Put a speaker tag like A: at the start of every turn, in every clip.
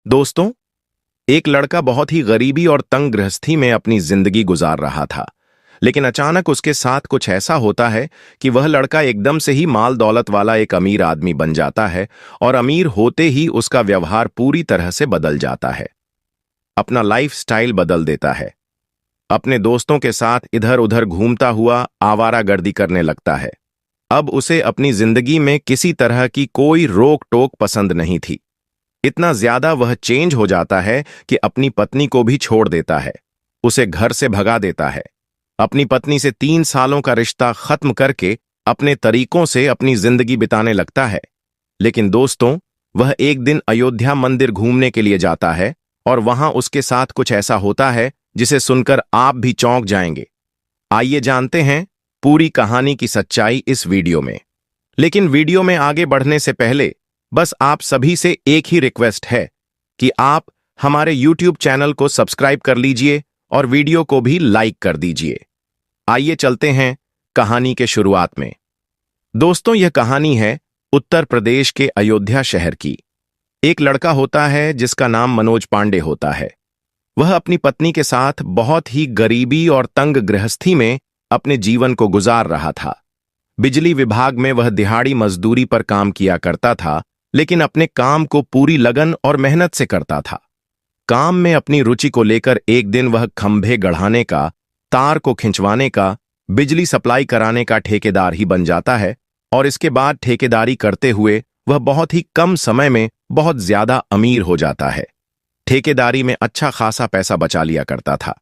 A: दोस्तों, एक लड़का बहुत ही गरीबी और तंग गृहस्थी में अपनी जिंदगी गुजार रहा था। लेकिन अचानक उसके साथ कुछ ऐसा होता है कि वह लड़का एकदम से ही माल दौलत वाला एक अमीर आदमी बन जाता है और अमीर होते ही उसका व्यवहार पूरी तरह से बदल जाता है। अपना लाइफ स्टाइल बदल देता है। अपने दोस्तों के साथ इधर उधर घूमता हुआ आवारागर्दी करने लगता है। अब उसे अपनी जिंदगी में किसी तरह की कोई रोक टोक पसंद नहीं थी। इतना ज्यादा वह चेंज हो जाता है कि अपनी पत्नी को भी छोड़ देता है, उसे घर से भगा देता है। अपनी पत्नी से 3 सालों का रिश्ता खत्म करके अपने तरीकों से अपनी जिंदगी बिताने लगता है। लेकिन दोस्तों, वह एक दिन अयोध्या मंदिर घूमने के लिए जाता है और वहां उसके साथ कुछ ऐसा होता है जिसे सुनकर आप भी चौंक जाएंगे। आइए जानते हैं पूरी कहानी की सच्चाई इस वीडियो में। लेकिन वीडियो में आगे बढ़ने से पहले बस आप सभी से एक ही रिक्वेस्ट है कि आप हमारे YouTube चैनल को सब्सक्राइब कर लीजिए और वीडियो को भी लाइक कर दीजिए। आइए चलते हैं कहानी के शुरुआत में। दोस्तों, यह कहानी है उत्तर प्रदेश के अयोध्या शहर की। एक लड़का होता है जिसका नाम मनोज पांडे होता है। वह अपनी पत्नी के साथ बहुत ही गरीबी और तंग गृहस्थी में अपने जीवन को गुजार रहा था। बिजली विभाग में वह दिहाड़ी मजदूरी पर काम किया करता था, लेकिन अपने काम को पूरी लगन और मेहनत से करता था। काम में अपनी रुचि को लेकर एक दिन वह खंभे गढ़ाने का, तार को खिंचवाने का, बिजली सप्लाई कराने का ठेकेदार ही बन जाता है और इसके बाद ठेकेदारी करते हुए वह बहुत ही कम समय में बहुत ज्यादा अमीर हो जाता है। ठेकेदारी में अच्छा खासा पैसा बचा लिया करता था।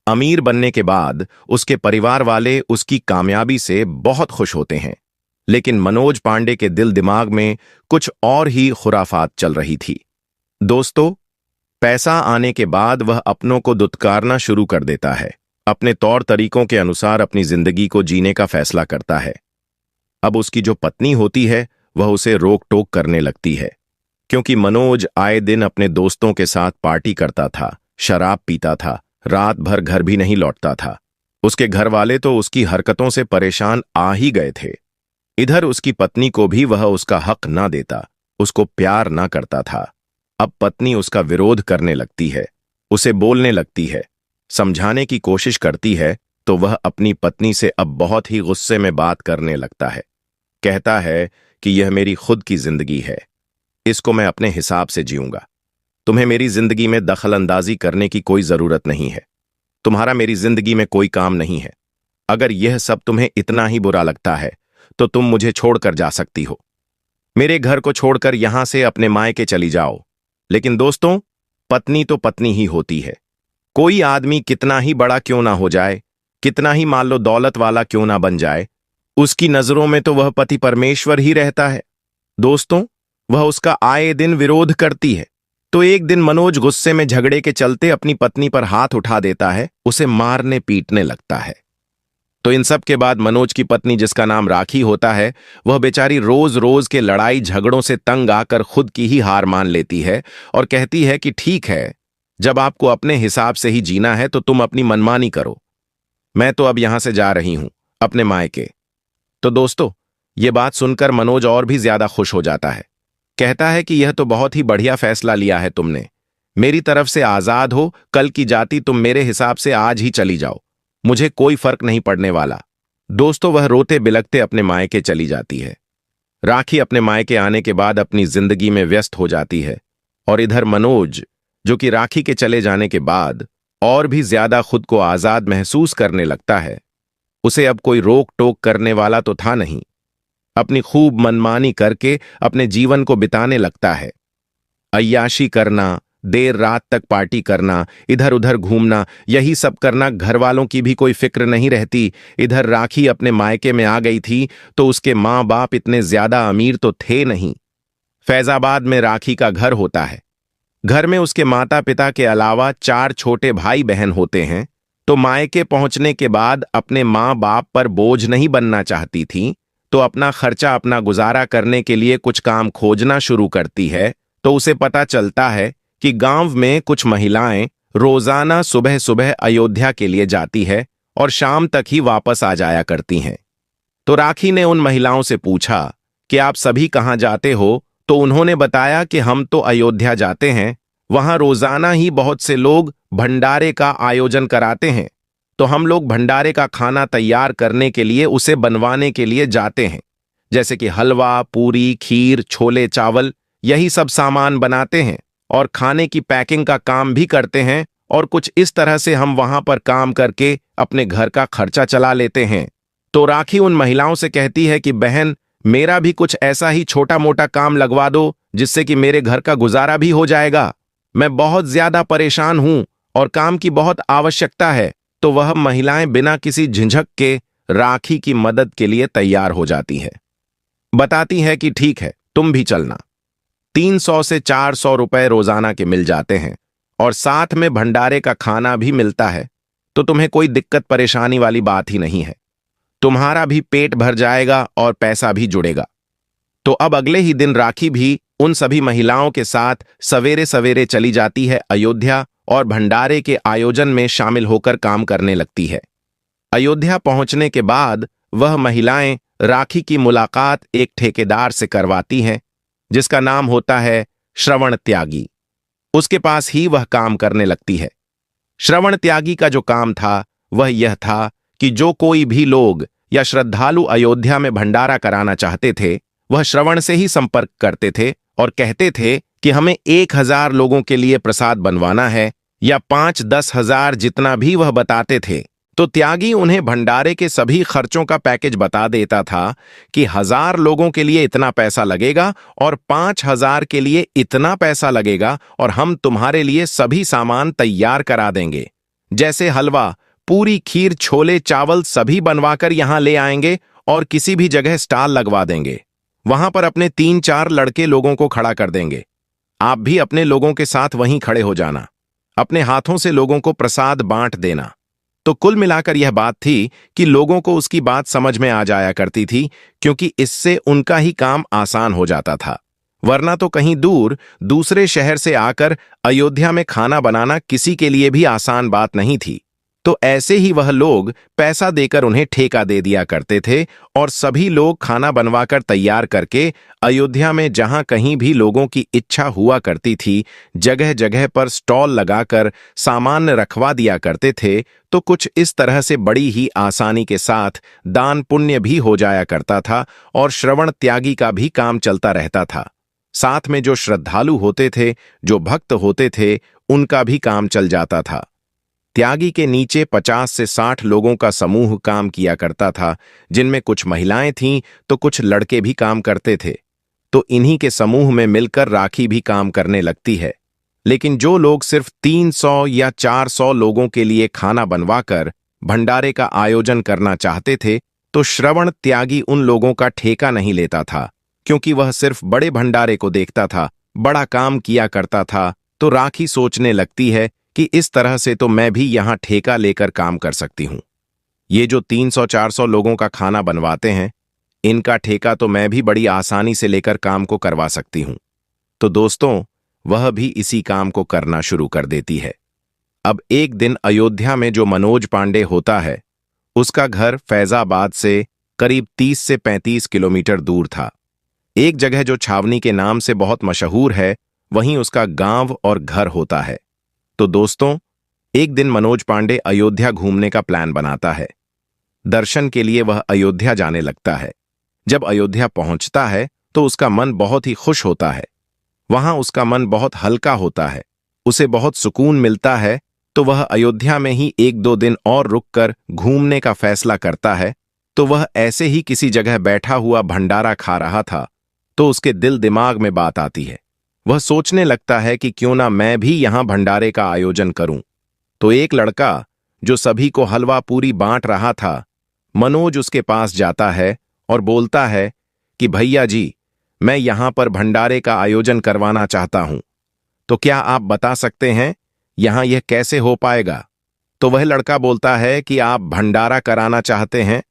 A: अमीर बनने के बाद उसके परिवार वाले उसकी कामयाबी से बहुत खुश होते हैं। लेकिन मनोज पांडे के दिल दिमाग में कुछ और ही खुराफात चल रही थी। दोस्तों, पैसा आने के बाद वह अपनों को दुत्कारना शुरू कर देता है। अपने तौर तरीकों के अनुसार अपनी जिंदगी को जीने का फैसला करता है। अब उसकी जो पत्नी होती है वह उसे रोक टोक करने लगती है, क्योंकि मनोज आए दिन अपने दोस्तों के साथ पार्टी करता था, शराब पीता था, रात भर घर भी नहीं लौटता था। उसके घर वाले तो उसकी हरकतों से परेशान आ ही गए थे। इधर उसकी पत्नी को भी वह उसका हक ना देता, उसको प्यार ना करता था। अब पत्नी उसका विरोध करने लगती है, उसे बोलने लगती है, समझाने की कोशिश करती है, तो वह अपनी पत्नी से अब बहुत ही गुस्से में बात करने लगता है। कहता है कि यह मेरी खुद की जिंदगी है, इसको मैं अपने हिसाब से जीऊंगा। तुम्हें मेरी जिंदगी में दखल अंदाजी करने की कोई जरूरत नहीं है। तुम्हारा मेरी जिंदगी में कोई काम नहीं है। अगर यह सब तुम्हें इतना ही बुरा लगता है तो तुम मुझे छोड़कर जा सकती हो। मेरे घर को छोड़कर यहां से अपने मायके चली जाओ। लेकिन दोस्तों, पत्नी तो पत्नी ही होती है। कोई आदमी कितना ही बड़ा क्यों ना हो जाए, कितना ही मान लो दौलत वाला क्यों ना बन जाए, उसकी नजरों में तो वह पति परमेश्वर ही रहता है। दोस्तों, वह उसका आए दिन विरोध करती है। तो एक दिन मनोज गुस्से में झगड़े के चलते अपनी पत्नी पर हाथ उठा देता है, उसे मारने पीटने लगता है। तो इन सब के बाद मनोज की पत्नी, जिसका नाम राखी होता है, वह बेचारी रोज रोज के लड़ाई झगड़ों से तंग आकर खुद की ही हार मान लेती है और कहती है कि ठीक है, जब आपको अपने हिसाब से ही जीना है तो तुम अपनी मनमानी करो। मैं तो अब यहां से जा रही हूं अपने मायके। तो दोस्तों, ये बात सुनकर मनोज और भी ज्यादा खुश हो जाता है। कहता है कि यह तो बहुत ही बढ़िया फैसला लिया है तुमने। मेरी तरफ से आजाद हो, कल की जाति तुम मेरे हिसाब से आज ही चली जाओ, मुझे कोई फर्क नहीं पड़ने वाला। दोस्तों, वह रोते बिलखते अपने मायके चली जाती है। राखी अपने मायके आने के बाद अपनी जिंदगी में व्यस्त हो जाती है और इधर मनोज, जो कि राखी के चले जाने के बाद और भी ज्यादा खुद को आजाद महसूस करने लगता है। उसे अब कोई रोक टोक करने वाला तो था नहीं। अपनी खूब मनमानी करके अपने जीवन को बिताने लगता है। अय्याशी करना, देर रात तक पार्टी करना, इधर उधर घूमना, यही सब करना। घर वालों की भी कोई फिक्र नहीं रहती। इधर राखी अपने मायके में आ गई थी तो उसके माँ बाप इतने ज्यादा अमीर तो थे नहीं। फैजाबाद में राखी का घर होता है। घर में उसके माता पिता के अलावा 4 छोटे भाई बहन होते हैं। तो मायके पहुंचने के बाद अपने माँ बाप पर बोझ नहीं बनना चाहती थी, तो अपना खर्चा, अपना गुजारा करने के लिए कुछ काम खोजना शुरू करती है। तो उसे पता चलता है कि गांव में कुछ महिलाएं रोजाना सुबह सुबह अयोध्या के लिए जाती है और शाम तक ही वापस आ जाया करती हैं। तो राखी ने उन महिलाओं से पूछा कि आप सभी कहां जाते हो, तो उन्होंने बताया कि हम तो अयोध्या जाते हैं, वहां रोजाना ही बहुत से लोग भंडारे का आयोजन कराते हैं, तो हम लोग भंडारे का खाना तैयार करने के लिए, उसे बनवाने के लिए जाते हैं। जैसे कि हलवा, पूरी, खीर, छोले चावल, यही सब सामान बनाते हैं और खाने की पैकिंग का काम भी करते हैं। और कुछ इस तरह से हम वहां पर काम करके अपने घर का खर्चा चला लेते हैं। तो राखी उन महिलाओं से कहती है कि बहन, मेरा भी कुछ ऐसा ही छोटा मोटा काम लगवा दो, जिससे कि मेरे घर का गुजारा भी हो जाएगा। मैं बहुत ज्यादा परेशान हूं और काम की बहुत आवश्यकता है। तो वह महिलाएं बिना किसी झिझक के राखी की मदद के लिए तैयार हो जाती है। बताती है कि ठीक है, तुम भी चलना। 300 से 400 रुपए रोजाना के मिल जाते हैं और साथ में भंडारे का खाना भी मिलता है, तो तुम्हें कोई दिक्कत परेशानी वाली बात ही नहीं है। तुम्हारा भी पेट भर जाएगा और पैसा भी जुड़ेगा। तो अब अगले ही दिन राखी भी उन सभी महिलाओं के साथ सवेरे सवेरे चली जाती है अयोध्या और भंडारे के आयोजन में शामिल होकर काम करने लगती है। अयोध्या पहुंचने के बाद वह महिलाएं राखी की मुलाकात एक ठेकेदार से करवाती हैं, जिसका नाम होता है श्रवण त्यागी। उसके पास ही वह काम करने लगती है। श्रवण त्यागी का जो काम था वह यह था कि जो कोई भी लोग या श्रद्धालु अयोध्या में भंडारा कराना चाहते थे, वह श्रवण से ही संपर्क करते थे और कहते थे कि हमें 1000 लोगों के लिए प्रसाद बनवाना है, या 5-10 हजार, जितना भी वह बताते थे। तो त्यागी उन्हें भंडारे के सभी खर्चों का पैकेज बता देता था कि 1000 लोगों के लिए इतना पैसा लगेगा और 5000 के लिए इतना पैसा लगेगा, और हम तुम्हारे लिए सभी सामान तैयार करा देंगे, जैसे हलवा, पूरी, खीर, छोले चावल सभी बनवाकर यहां ले आएंगे और किसी भी जगह स्टॉल लगवा देंगे। वहां पर अपने 3-4 लड़के लोगों को खड़ा कर देंगे। आप भी अपने लोगों के साथ वहीं खड़े हो जाना, अपने हाथों से लोगों को प्रसाद बांट देना। तो कुल मिलाकर यह बात थी कि लोगों को उसकी बात समझ में आ जाया करती थी, क्योंकि इससे उनका ही काम आसान हो जाता था। वरना तो कहीं दूर दूसरे शहर से आकर अयोध्या में खाना बनाना किसी के लिए भी आसान बात नहीं थी। तो ऐसे ही वह लोग पैसा देकर उन्हें ठेका दे दिया करते थे और सभी लोग खाना बनवाकर तैयार करके अयोध्या में जहां कहीं भी लोगों की इच्छा हुआ करती थी, जगह जगह पर स्टॉल लगाकर सामान रखवा दिया करते थे। तो कुछ इस तरह से बड़ी ही आसानी के साथ दान पुण्य भी हो जाया करता था और श्रवण त्यागी का भी काम चलता रहता था। साथ में जो श्रद्धालु होते थे, जो भक्त होते थे, उनका भी काम चल जाता था। त्यागी के नीचे 50 से 60 लोगों का समूह काम किया करता था, जिनमें कुछ महिलाएं थीं तो कुछ लड़के भी काम करते थे। तो इन्हीं के समूह में मिलकर राखी भी काम करने लगती है। लेकिन जो लोग सिर्फ 300 या 400 लोगों के लिए खाना बनवाकर भंडारे का आयोजन करना चाहते थे, तो श्रवण त्यागी उन लोगों का ठेका नहीं लेता था, क्योंकि वह सिर्फ बड़े भंडारे को देखता था, बड़ा काम किया करता था। तो राखी सोचने लगती है कि इस तरह से तो मैं भी यहां ठेका लेकर काम कर सकती हूं। ये जो 300-400 लोगों का खाना बनवाते हैं, इनका ठेका तो मैं भी बड़ी आसानी से लेकर काम को करवा सकती हूं। तो दोस्तों, वह भी इसी काम को करना शुरू कर देती है। अब एक दिन अयोध्या में जो मनोज पांडे होता है, उसका घर फैजाबाद से करीब 30 से 35 किलोमीटर दूर था। एक जगह जो छावनी के नाम से बहुत मशहूर है, वहीं उसका गांव और घर होता है। तो दोस्तों, एक दिन मनोज पांडे अयोध्या घूमने का प्लान बनाता है। दर्शन के लिए वह अयोध्या जाने लगता है। जब अयोध्या पहुंचता है तो उसका मन बहुत ही खुश होता है। वहां उसका मन बहुत हल्का होता है, उसे बहुत सुकून मिलता है। तो वह अयोध्या में ही 1-2 दिन और रुककर घूमने का फैसला करता है। तो वह ऐसे ही किसी जगह बैठा हुआ भंडारा खा रहा था, तो उसके दिल दिमाग में बात आती है। वह सोचने लगता है कि क्यों ना मैं भी यहां भंडारे का आयोजन करूं। तो एक लड़का जो सभी को हलवा पूरी बांट रहा था, मनोज, उसके पास जाता है और बोलता है कि भैया जी, मैं यहां पर भंडारे का आयोजन करवाना चाहता हूं, तो क्या आप बता सकते हैं यहां यह कैसे हो पाएगा? तो वह लड़का बोलता है कि आप भंडारा कराना चाहते हैं,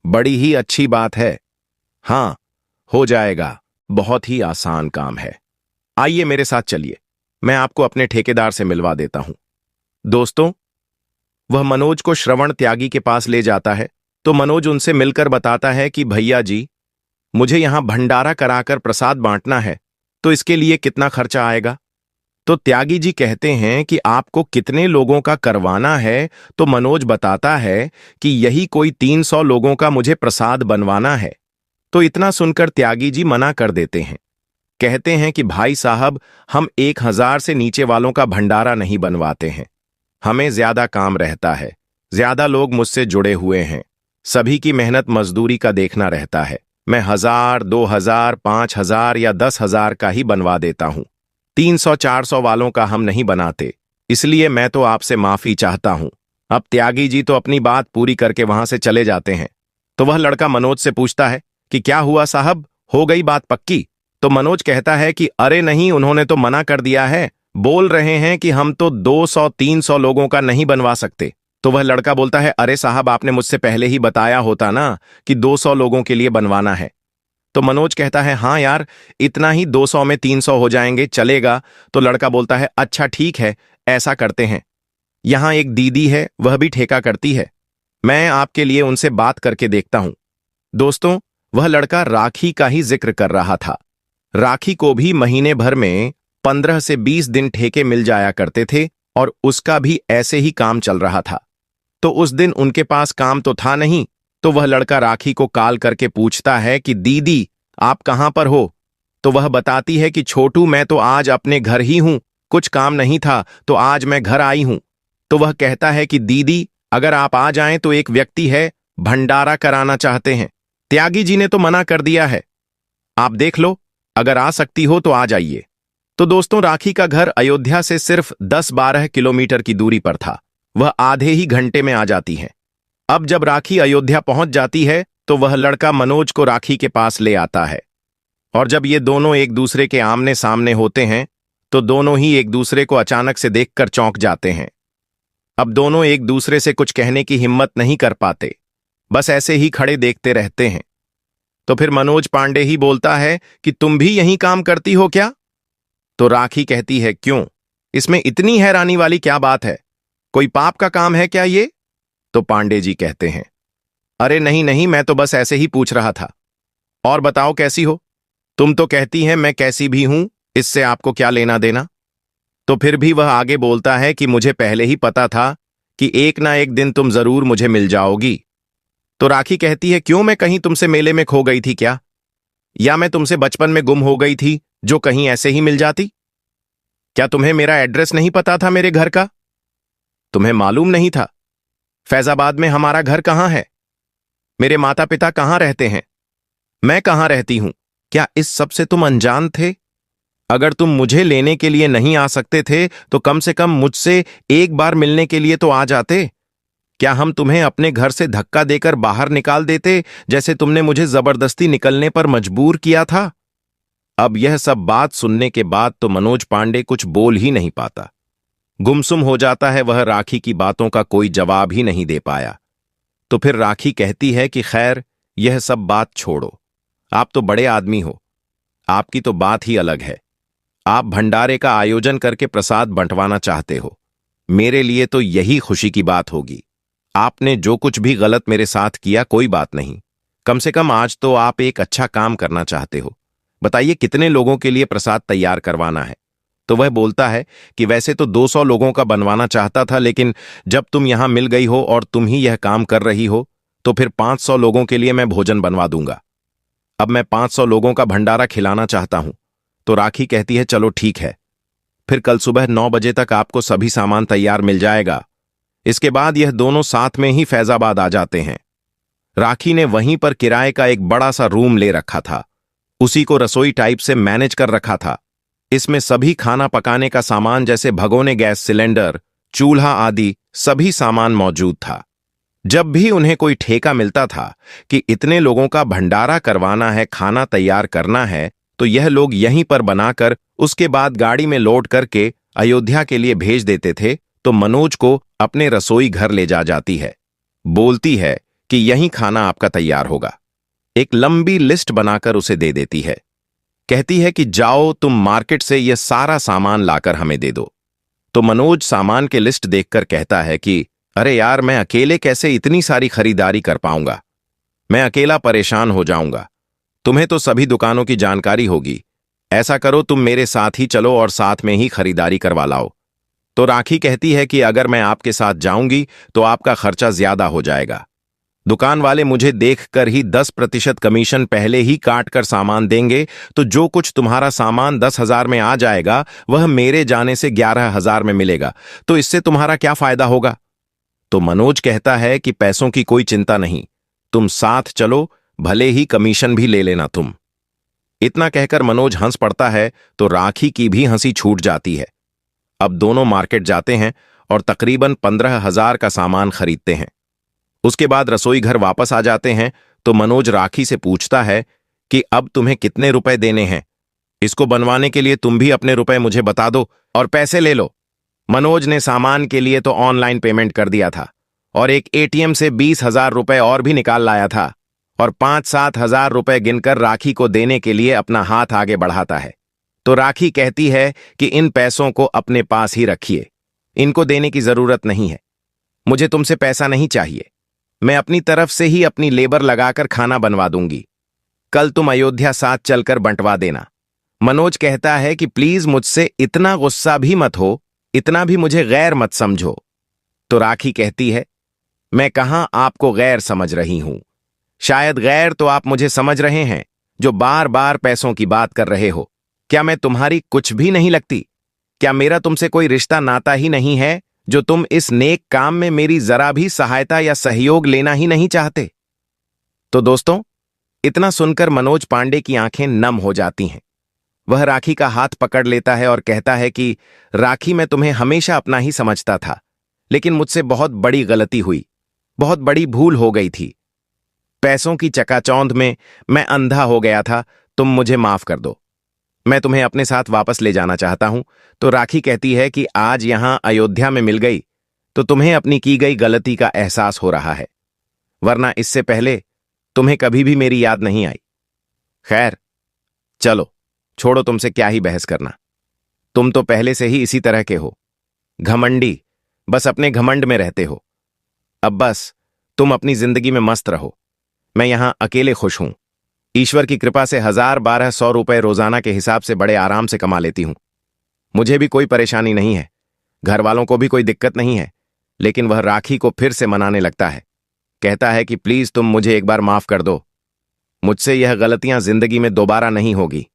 A: बड़ी ही अच्छी बात है। हां, हो जाएगा, बहुत ही आसान काम है। आइए मेरे साथ चलिए, मैं आपको अपने ठेकेदार से मिलवा देता हूं। दोस्तों, वह मनोज को श्रवण त्यागी के पास ले जाता है। तो मनोज उनसे मिलकर बताता है कि भैया जी, मुझे यहां भंडारा कराकर प्रसाद बांटना है, तो इसके लिए कितना खर्चा आएगा? तो त्यागी जी कहते हैं कि आपको कितने लोगों का करवाना है, तो मनोज बताता है कि यही कोई 300 लोगों का मुझे प्रसाद बनवाना है। तो इतना सुनकर त्यागी जी मना कर देते हैं। कहते हैं कि भाई साहब, हम 1000 से नीचे वालों का भंडारा नहीं बनवाते हैं। हमें ज्यादा काम रहता है, ज्यादा लोग मुझसे जुड़े हुए हैं, सभी की मेहनत मजदूरी का देखना रहता है। मैं 1000, 2000, 5000 या 10,000 का ही बनवा देता हूं। 300-400 वालों का हम नहीं बनाते, इसलिए मैं तो आपसे माफी चाहता हूं। अब त्यागी जी तो अपनी बात पूरी करके वहां से चले जाते हैं। तो वह लड़का मनोज से पूछता है कि क्या हुआ साहब, हो गई बात पक्की? तो मनोज कहता है कि अरे नहीं, उन्होंने तो मना कर दिया है, बोल रहे हैं कि हम तो 200-300 लोगों का नहीं बनवा सकते। तो वह लड़का बोलता है, अरे साहब, आपने मुझसे पहले ही बताया होता ना कि 200 लोगों के लिए बनवाना है। तो मनोज कहता है, हाँ यार, इतना ही, 200 में 300 हो जाएंगे, चलेगा? तो लड़का बोलता है, अच्छा ठीक है, ऐसा करते हैं। यहां एक दीदी है, वह भी ठेका करती है, मैं आपके लिए उनसे बात करके देखता हूं। दोस्तों, वह लड़का राखी का ही जिक्र कर रहा था। राखी को भी महीने भर में 15 से 20 दिन ठेके मिल जाया करते थे और उसका भी ऐसे ही काम चल रहा था। तो उस दिन उनके पास काम तो था नहीं, तो वह लड़का राखी को कॉल करके पूछता है कि दीदी, आप कहां पर हो? तो वह बताती है कि छोटू, मैं तो आज अपने घर ही हूं, कुछ काम नहीं था तो आज मैं घर आई हूं। तो वह कहता है कि दीदी, अगर आप आ जाएं तो एक व्यक्ति है, भंडारा कराना चाहते हैं। त्यागी जी ने तो मना कर दिया है, आप देख लो, अगर आ सकती हो तो आ जाइए। तो दोस्तों, राखी का घर अयोध्या से सिर्फ 10-12 किलोमीटर की दूरी पर था। वह आधे ही घंटे में आ जाती है। अब जब राखी अयोध्या पहुंच जाती है तो वह लड़का मनोज को राखी के पास ले आता है। और जब ये दोनों एक दूसरे के आमने सामने होते हैं तो दोनों ही एक दूसरे को अचानक से देखकर चौंक जाते हैं। अब दोनों एक दूसरे से कुछ कहने की हिम्मत नहीं कर पाते, बस ऐसे ही खड़े देखते रहते हैं। तो फिर मनोज पांडे ही बोलता है कि तुम भी यही काम करती हो क्या? तो राखी कहती है, क्यों, इसमें इतनी हैरानी वाली क्या बात है? कोई पाप का काम है क्या ये? तो पांडे जी कहते हैं, अरे नहीं नहीं, मैं तो बस ऐसे ही पूछ रहा था। और बताओ कैसी हो? तुम तो कहती हैं मैं कैसी भी हूं, इससे आपको क्या लेना देना? तो फिर भी वह आगे बोलता है कि मुझे पहले ही पता था कि एक ना एक दिन तुम जरूर मुझे मिल जाओगी। तो राखी कहती है, क्यों, मैं कहीं तुमसे मेले में खो गई थी क्या? या मैं तुमसे बचपन में गुम हो गई थी जो कहीं ऐसे ही मिल जाती? क्या तुम्हें मेरा एड्रेस नहीं पता था मेरे घर का? तुम्हें मालूम नहीं था फैजाबाद में हमारा घर कहां है? मेरे माता पिता कहां रहते हैं? मैं कहां रहती हूं? क्या इस सब से तुम अनजान थे? अगर तुम मुझे लेने के लिए नहीं आ सकते थे तो कम से कम मुझसे एक बार मिलने के लिए तो आ जाते। क्या हम तुम्हें अपने घर से धक्का देकर बाहर निकाल देते, जैसे तुमने मुझे जबरदस्ती निकलने पर मजबूर किया था? अब यह सब बात सुनने के बाद तो मनोज पांडे कुछ बोल ही नहीं पाता, गुमसुम हो जाता है। वह राखी की बातों का कोई जवाब ही नहीं दे पाया। तो फिर राखी कहती है कि खैर, यह सब बात छोड़ो, आप तो बड़े आदमी हो, आपकी तो बात ही अलग है। आप भंडारे का आयोजन करके प्रसाद बंटवाना चाहते हो, मेरे लिए तो यही खुशी की बात होगी। आपने जो कुछ भी गलत मेरे साथ किया कोई बात नहीं, कम से कम आज तो आप एक अच्छा काम करना चाहते हो। बताइए कितने लोगों के लिए प्रसाद तैयार करवाना है? तो वह बोलता है कि वैसे तो 200 लोगों का बनवाना चाहता था, लेकिन जब तुम यहां मिल गई हो और तुम ही यह काम कर रही हो तो फिर 500 लोगों के लिए मैं भोजन बनवा दूंगा। अब मैं 500 लोगों का भंडारा खिलाना चाहता हूं। तो राखी कहती है, चलो ठीक है, फिर कल सुबह 9 बजे तक आपको सभी सामान तैयार मिल जाएगा। इसके बाद यह दोनों साथ में ही फैजाबाद आ जाते हैं। राखी ने वहीं पर किराए का एक बड़ा सा रूम ले रखा था, उसी को रसोई टाइप से मैनेज कर रखा था। इसमें सभी खाना पकाने का सामान जैसे भगोने, गैस सिलेंडर, चूल्हा आदि सभी सामान मौजूद था। जब भी उन्हें कोई ठेका मिलता था कि इतने लोगों का भंडारा करवाना है, खाना तैयार करना है, तो यह लोग यहीं पर बनाकर उसके बाद गाड़ी में लोड करके अयोध्या के लिए भेज देते थे। तो मनोज को अपने रसोई घर ले जाती है, बोलती है कि यहीं खाना आपका तैयार होगा। एक लंबी लिस्ट बनाकर उसे दे देती है, कहती है कि जाओ तुम मार्केट से यह सारा सामान लाकर हमें दे दो। तो मनोज सामान के लिस्ट देखकर कहता है कि अरे यार, मैं अकेले कैसे इतनी सारी खरीदारी कर पाऊंगा, मैं अकेला परेशान हो जाऊंगा। तुम्हें तो सभी दुकानों की जानकारी होगी, ऐसा करो, तुम मेरे साथ ही चलो और साथ में ही खरीदारी करवा लाओ। तो राखी कहती है कि अगर मैं आपके साथ जाऊंगी तो आपका खर्चा ज्यादा हो जाएगा। दुकान वाले मुझे देखकर ही 10% कमीशन पहले ही काट कर सामान देंगे, तो जो कुछ तुम्हारा सामान 10,000 में आ जाएगा वह मेरे जाने से 11,000 में मिलेगा। तो इससे तुम्हारा क्या फायदा होगा? तो मनोज कहता है कि पैसों की कोई चिंता नहीं, तुम साथ चलो, भले ही कमीशन भी ले लेना तुम। इतना कहकर मनोज हंस पड़ता है तो राखी की भी हंसी छूट जाती है। अब दोनों मार्केट जाते हैं और तकरीबन 15,000 का सामान खरीदते हैं। उसके बाद रसोई घर वापस आ जाते हैं तो मनोज राखी से पूछता है कि अब तुम्हें कितने रुपए देने हैं? इसको बनवाने के लिए तुम भी अपने रुपए मुझे बता दो और पैसे ले लो। मनोज ने सामान के लिए तो ऑनलाइन पेमेंट कर दिया था और एक एटीएम से 20,000 रुपए और भी निकाल लाया था और 5-7 हजार रुपए गिनकर राखी को देने के लिए अपना हाथ आगे बढ़ाता है। तो राखी कहती है कि इन पैसों को अपने पास ही रखिए, इनको देने की जरूरत नहीं है, मुझे तुमसे पैसा नहीं चाहिए, मैं अपनी तरफ से ही अपनी लेबर लगाकर खाना बनवा दूंगी, कल तुम अयोध्या साथ चलकर बंटवा देना। मनोज कहता है कि प्लीज मुझसे इतना गुस्सा भी मत हो, इतना भी मुझे गैर मत समझो। तो राखी कहती है, मैं कहां आपको गैर समझ रही हूं, शायद गैर तो आप मुझे समझ रहे हैं जो बार बार पैसों की बात कर रहे हो। क्या मैं तुम्हारी कुछ भी नहीं लगती? क्या मेरा तुमसे कोई रिश्ता नाता ही नहीं है जो तुम इस नेक काम में मेरी जरा भी सहायता या सहयोग लेना ही नहीं चाहते? तो दोस्तों, इतना सुनकर मनोज पांडे की आंखें नम हो जाती हैं। वह राखी का हाथ पकड़ लेता है और कहता है कि राखी, मैं तुम्हें हमेशा अपना ही समझता था, लेकिन मुझसे बहुत बड़ी गलती हुई, बहुत बड़ी भूल हो गई थी। पैसों की चकाचौंध में मैं अंधा हो गया था, तुम मुझे माफ कर दो, मैं तुम्हें अपने साथ वापस ले जाना चाहता हूं। तो राखी कहती है कि आज यहां अयोध्या में मिल गई तो तुम्हें अपनी की गई गलती का एहसास हो रहा है, वरना इससे पहले तुम्हें कभी भी मेरी याद नहीं आई। खैर चलो, छोड़ो, तुमसे क्या ही बहस करना, तुम तो पहले से ही इसी तरह के हो, घमंडी, बस अपने घमंड में रहते हो। अब बस तुम अपनी जिंदगी में मस्त रहो, मैं यहां अकेले खुश हूं। ईश्वर की कृपा से 1,000-1,200 रुपए रोजाना के हिसाब से बड़े आराम से कमा लेती हूं। मुझे भी कोई परेशानी नहीं है, घर वालों को भी कोई दिक्कत नहीं है। लेकिन वह राखी को फिर से मनाने लगता है, कहता है कि प्लीज तुम मुझे एक बार माफ कर दो, मुझसे यह गलतियां जिंदगी में दोबारा नहीं होगी।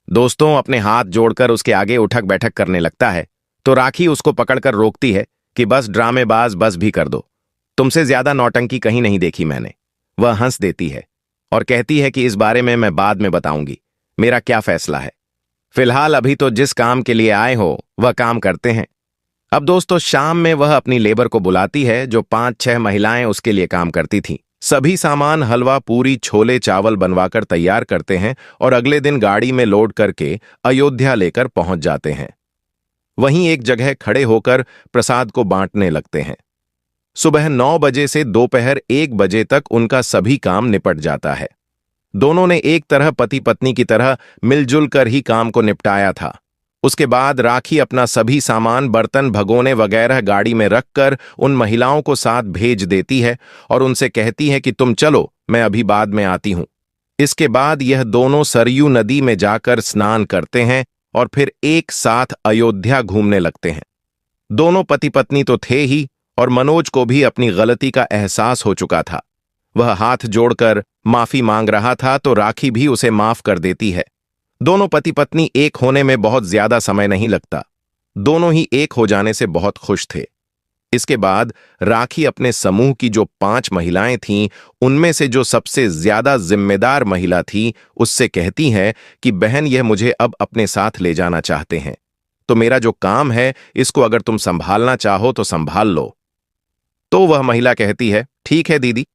A: दोस्तों, अपने हाथ जोड़कर उसके आगे उठक बैठक करने लगता है तो राखी उसको पकड़कर रोकती है कि बस ड्रामेबाज, बस भी कर दो, तुमसे ज्यादा नौटंकी कहीं नहीं देखी मैंने। वह हंस देती है और कहती है कि इस बारे में मैं बाद में बताऊंगी, मेरा क्या फैसला है, फिलहाल अभी तो जिस काम के लिए आए हो वह काम करते हैं। अब दोस्तों, शाम में वह अपनी लेबर को बुलाती है जो 5-6 महिलाएं उसके लिए काम करती थीं। सभी सामान हलवा, पूरी, छोले, चावल बनवाकर तैयार करते हैं और अगले दिन गाड़ी में लोड करके अयोध्या लेकर पहुंच जाते हैं। वहीं एक जगह खड़े होकर प्रसाद को बांटने लगते हैं। सुबह 9 बजे से दोपहर 1 बजे तक उनका सभी काम निपट जाता है। दोनों ने एक तरह पति पत्नी की तरह मिलजुल कर ही काम को निपटाया था। उसके बाद राखी अपना सभी सामान, बर्तन, भगोने वगैरह गाड़ी में रखकर उन महिलाओं को साथ भेज देती है और उनसे कहती है कि तुम चलो, मैं अभी बाद में आती हूं। इसके बाद यह दोनों सरयू नदी में जाकर स्नान करते हैं और फिर एक साथ अयोध्या घूमने लगते हैं। दोनों पति पत्नी तो थे ही और मनोज को भी अपनी गलती का एहसास हो चुका था। वह हाथ जोड़कर माफी मांग रहा था तो राखी भी उसे माफ कर देती है। दोनों पति पत्नी एक होने में बहुत ज्यादा समय नहीं लगता, दोनों ही एक हो जाने से बहुत खुश थे। इसके बाद राखी अपने समूह की जो 5 महिलाएं थीं, उनमें से जो सबसे ज्यादा जिम्मेदार महिला थी, उससे कहती है कि बहन, यह मुझे अब अपने साथ ले जाना चाहते हैं, तो मेरा जो काम है इसको अगर तुम संभालना चाहो तो संभाल लो। तो वह महिला कहती है, ठीक है दीदी,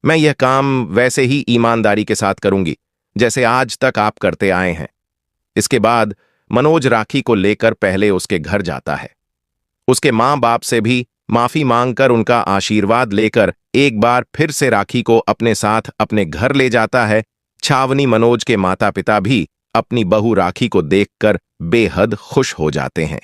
A: मैं यह काम वैसे ही ईमानदारी के साथ करूंगी जैसे आज तक आप करते आए हैं। इसके बाद मनोज राखी को लेकर पहले उसके घर जाता है। उसके मां बाप से भी माफी मांगकर उनका आशीर्वाद लेकर एक बार फिर से राखी को अपने साथ अपने घर ले जाता है। छावनी मनोज के माता पिता भी अपनी बहू राखी को देखकर बेहद खुश हो जाते हैं।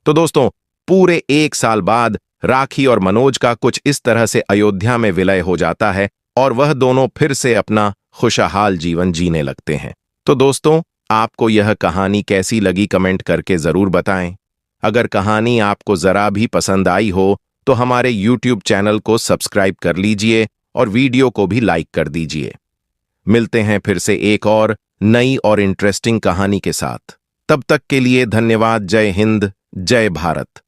A: तो दोस्तों, पूरे 1 साल बाद राखी और मनोज का कुछ इस तरह से अयोध्या में विलय हो जाता है और वह दोनों फिर से अपना खुशहाल जीवन जीने लगते हैं। तो दोस्तों, आपको यह कहानी कैसी लगी कमेंट करके जरूर बताएं। अगर कहानी आपको जरा भी पसंद आई हो तो हमारे YouTube चैनल को सब्सक्राइब कर लीजिए और वीडियो को भी लाइक कर दीजिए। मिलते हैं फिर से एक और नई और इंटरेस्टिंग कहानी के साथ। तब तक के लिए धन्यवाद। जय हिंद, जय भारत।